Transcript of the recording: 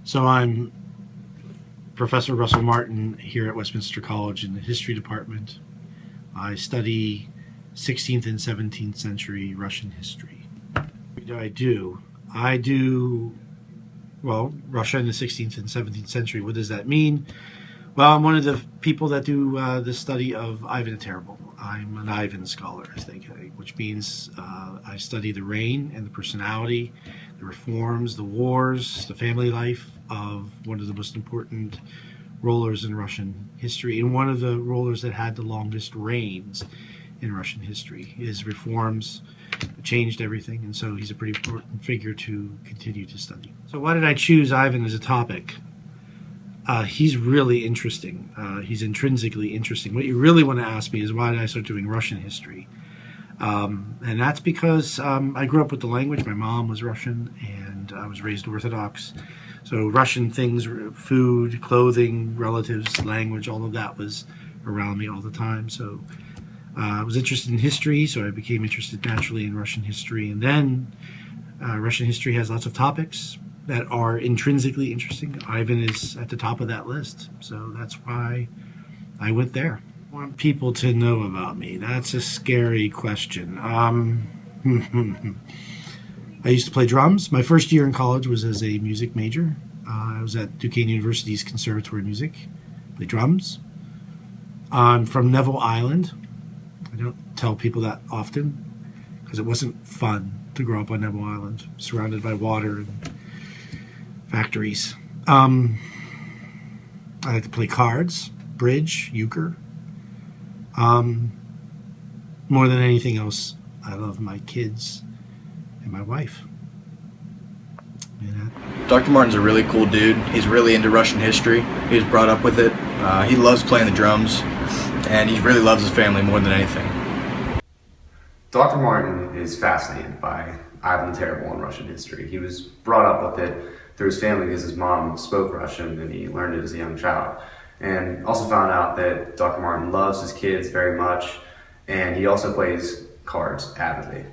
So I'm Professor Russell Martin here at Westminster College in the History Department. I study 16th and 17th century Russian history. What do I do? I do, well, Russia in the 16th and 17th century. What does that mean? Well, I'm one of the people that do the study of Ivan the Terrible. I'm an Ivan scholar, I think, which means I study the reign and the personality, the reforms, the wars, the family life of one of the most important rulers in Russian history, and one of the rulers that had the longest reigns in Russian history. His reforms changed everything, and so he's a pretty important figure to continue to study. So why did I choose Ivan as a topic? He's really interesting. He's intrinsically interesting. What you really want to ask me is why did I start doing Russian history? And that's because I grew up with the language. My mom was Russian, and I was raised Orthodox. So Russian things, food, clothing, relatives, language, all of that was around me all the time. So I was interested in history, so I became interested naturally in Russian history. And then Russian history has lots of topics that are intrinsically interesting. Ivan is at the top of that list, so that's why I went there. I want people to know about me. That's a scary question. I used to play drums. My first year in college was as a music major. I was at Duquesne University's Conservatory of Music. Played drums. I'm from Neville Island. I don't tell people that often because it wasn't fun to grow up on Neville Island, surrounded by water and factories. I like to play cards, bridge, euchre. More than anything else, I love my kids and my wife. Yeah. Dr. Martin's a really cool dude. He's really into Russian history. He was brought up with it. He loves playing the drums, and he really loves his family more than anything. Dr. Martin is fascinated by Ivan the Terrible in Russian history. He was brought up with it through his family because his mom spoke Russian and he learned it as a young child. And also found out that Dr. Martin loves his kids very much, and he also plays cards avidly.